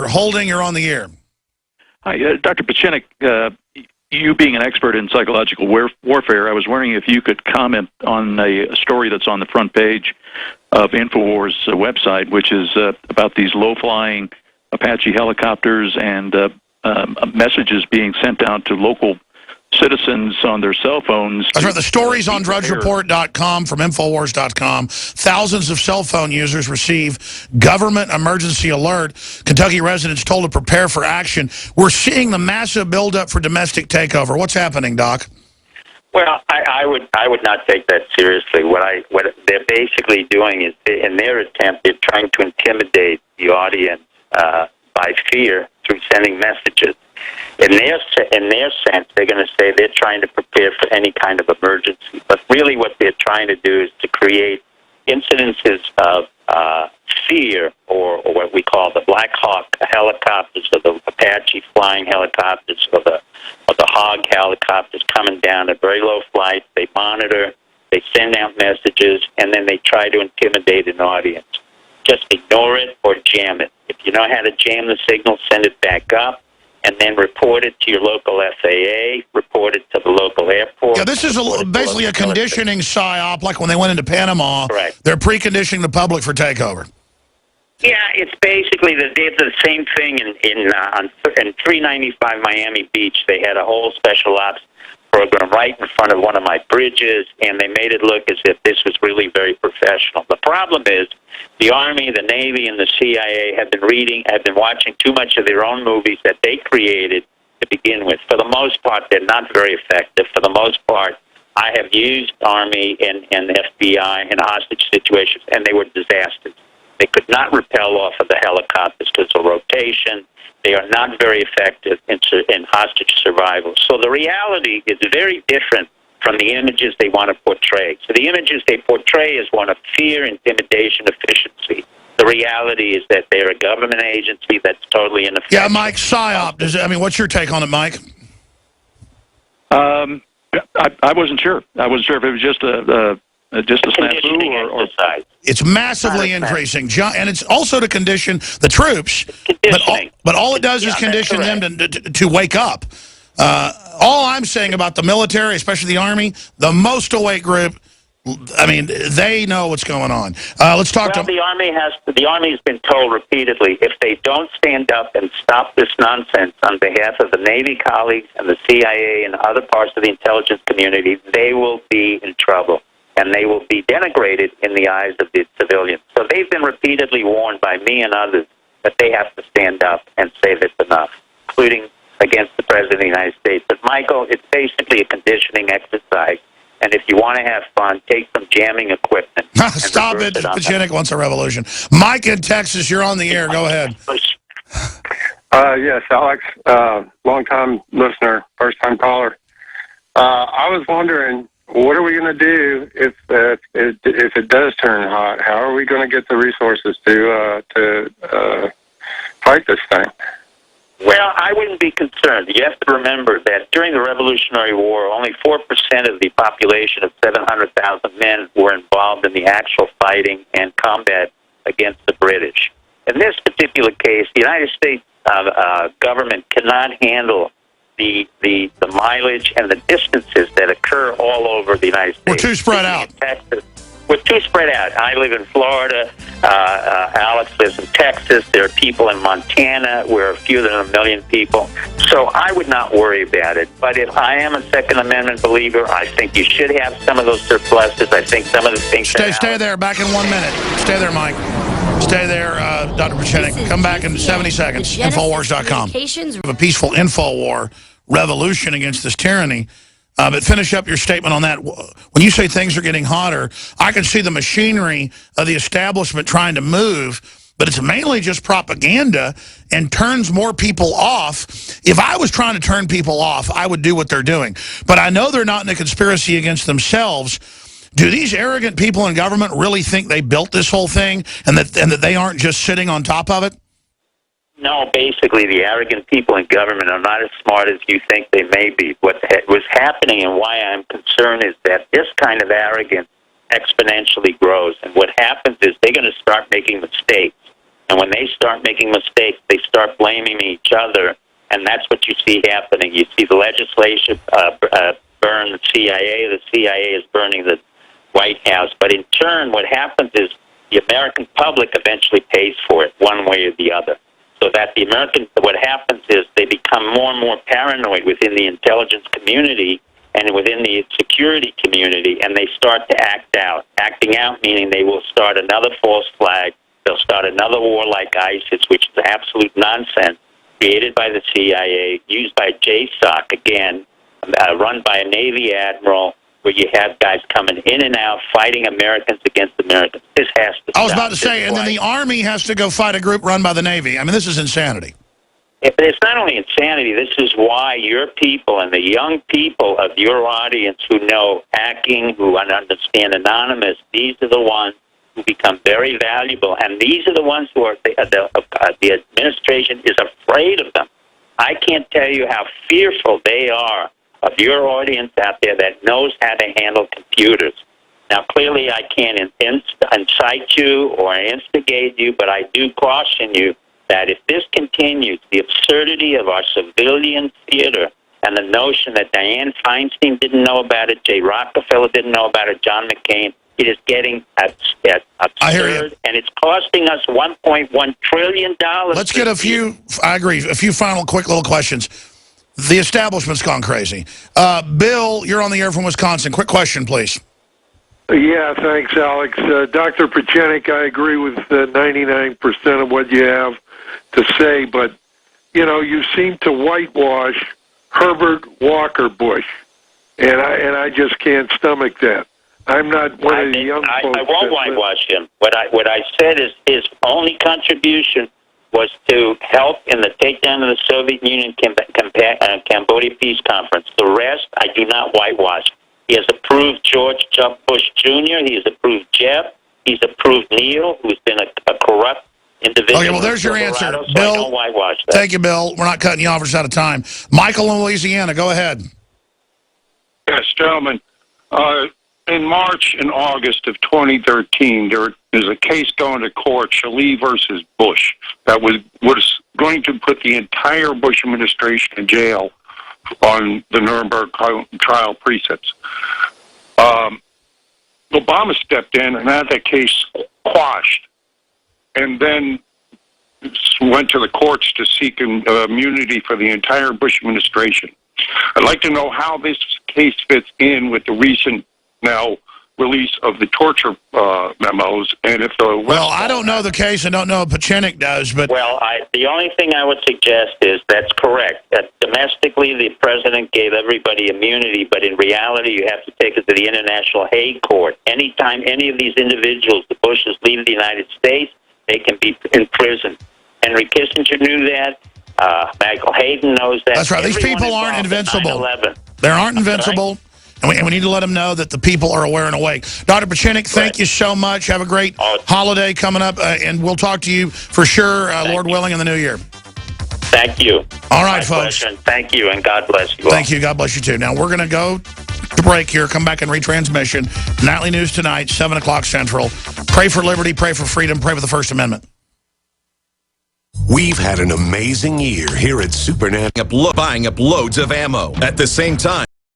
Mr. Holding, you're on the air. Hi, Dr. Pieczenik. You being an expert in psychological warfare, I was wondering if you could comment on a story that's on the front page of InfoWars' website, which is about these low-flying Apache helicopters and messages being sent out to local citizens on their cell phones. That's right. The stories on drudgereport.com from Infowars.com. Thousands of cell phone users receive government emergency alert. Kentucky residents told to prepare for action. We're seeing the massive buildup for domestic takeover. What's happening, Doc? Well, I would not take that seriously. What they're basically doing is, in their attempt, they're trying to intimidate the audience by fear through sending messages. In their sense, they're going to say they're trying to prepare for any kind of emergency. But really what they're trying to do is to create incidences of fear, or what we call the Black Hawk helicopters, or the Apache flying helicopters, or the Hog helicopters coming down at very low flights. They monitor, they send out messages, and then they try to intimidate an audience. Just ignore it or jam it. If you know how to jam the signal, send it back up, and then report it to your local FAA, report it to the local airport. Yeah, this is basically a conditioning psyop, like when they went into Panama. Correct. They're preconditioning the public for takeover. Yeah, it's basically they did the same thing in 395 Miami Beach. They had a whole special ops program right in front of one of my bridges, and they made it look as if this was really very professional. The problem is the Army, the Navy, and the CIA have been watching too much of their own movies that they created to begin with. For the most part, they're not very effective. For the most part, I have used Army and FBI in hostage situations, and they were disasters. They could not rappel off of the helicopters because of rotation. They are not very effective in hostage survival. So the reality is very different from the images they want to portray. So the images they portray is one of fear, intimidation, efficiency. The reality is that they're a government agency that's totally ineffective. Yeah, Mike, PSYOP. What's your take on it, Mike? I wasn't sure. I wasn't sure if it was just a snafu or it's massively increasing, and it's also to condition the troops. But all it does is condition them to wake up. All I'm saying about the military, especially the Army, the most awake group, I mean, they know what's going on. Let's talk to the Army has been told repeatedly, if they don't stand up and stop this nonsense on behalf of the Navy colleagues and the CIA and other parts of the intelligence community, they will be in trouble. And they will be denigrated in the eyes of the civilians. So they've been repeatedly warned by me and others that they have to stand up and say that's enough, including against the President of the United States. But, Michael, it's basically a conditioning exercise. And if you want to have fun, take some jamming equipment. Stop it. Pieczenik wants a revolution. Mike in Texas, you're on the air. Go ahead. Yes, Alex, long-time listener, first-time caller. I was wondering, what are we going to do if it does turn hot? How are we going to get the resources to fight this thing? Well, I wouldn't be concerned. You have to remember that during the Revolutionary War, only 4% of the population of 700,000 men were involved in the actual fighting and combat against the British. In this particular case, the United States government cannot handle the mileage and the distances that occur all over the United States. We're too spread out. Texas. We're too spread out. I live in Florida. Alex lives in Texas. There are people in Montana. We're fewer than 1 million people. So I would not worry about it. But if I am a Second Amendment believer, I think you should have some of those surpluses. I think some of the things... Stay there. Back in 1 minute. Stay there, Mike. Stay there, Dr. Pieczenik. Come back in 70 seconds. Infowars.com. A peaceful InfoWar revolution against this tyranny. But finish up your statement on that. When you say things are getting hotter, I can see the machinery of the establishment trying to move, but it's mainly just propaganda and turns more people off. If I was trying to turn people off, I would do what they're doing. But I know they're not in a conspiracy against themselves. Do these arrogant people in government really think they built this whole thing and that they aren't just sitting on top of it? No, basically the arrogant people in government are not as smart as you think they may be. What was happening and why I'm concerned is that this kind of arrogance exponentially grows. And what happens is they're going to start making mistakes. And when they start making mistakes, they start blaming each other, and that's what you see happening. You see the legislation burn the CIA is burning the White House. But in turn, what happens is the American public eventually pays for it one way or the other. So that what happens is they become more and more paranoid within the intelligence community and within the security community, and they start to act out. Acting out meaning they will start another false flag. They'll start another war like ISIS, which is absolute nonsense, created by the CIA, used by JSOC, again, run by a Navy admiral, where you have guys coming in and out, fighting Americans against Americans. This has to stop. I was about to say, and then the Army has to go fight a group run by the Navy. I mean, this is insanity. It's not only insanity. This is why your people and the young people of your audience who know hacking, who understand Anonymous, these are the ones who become very valuable, and these are the ones who are the administration is afraid of them. I can't tell you how fearful they are of your audience out there that knows how to handle computers. Now, clearly, I can't incite you or instigate you, but I do caution you that if this continues, the absurdity of our civilian theater and the notion that Dianne Feinstein didn't know about it, Jay Rockefeller didn't know about it, John McCain, it is getting absurd, and it's costing us $1.1 trillion. Let's get a few, I agree, a few final quick little questions. The establishment's gone crazy. Bill, you're on the air from Wisconsin. Quick question, please. Yeah, thanks, Alex. Dr. Pieczenik, I agree with 99% of what you have to say, but, you know, you seem to whitewash Herbert Walker Bush, and I just can't stomach that. I'm not one of the young folks. I won't whitewash him. What I said is his only contribution was to help in the takedown of the Soviet Union Cambodia Peace Conference. The rest, I do not whitewash. He has approved George Bush Jr., he has approved Jeff, he's approved Neil, who's been a corrupt individual. Okay, well, there's your answer. So Bill, I don't whitewash that. Thank you, Bill. We're not cutting you off. We're just out of time. Michael in Louisiana, go ahead. Yes, gentlemen. In March and August of 2013, there is a case going to court, Shalee versus Bush, that was going to put the entire Bush administration in jail on the Nuremberg trial precepts. Obama stepped in and had that case quashed, and then went to the courts to seek immunity for the entire Bush administration. I'd like to know how this case fits in with the recent release of the torture memos, and if the well, I don't know the case. I don't know if Pieczenik does, but well, the only thing I would suggest is that's correct. That domestically, the president gave everybody immunity, but in reality, you have to take it to the International Hague Court. Anytime any of these individuals, the Bushes, leave the United States, they can be in prison. Henry Kissinger knew that. Michael Hayden knows that. That's right. These people aren't invincible. They aren't invincible. And we need to let them know that the people are aware and awake. Dr. Pieczenik, thank you so much. Have a great holiday coming up, and we'll talk to you for sure, Lord willing, in the new year. Thank you. All right, folks. Thank you, and God bless you all. Thank you. God bless you, too. Now, we're going to go to break here, come back in retransmission. Nightly News tonight, 7 o'clock Central. Pray for liberty, pray for freedom, pray for the First Amendment. We've had an amazing year here at Supernatural, buying up loads of ammo. At the same time,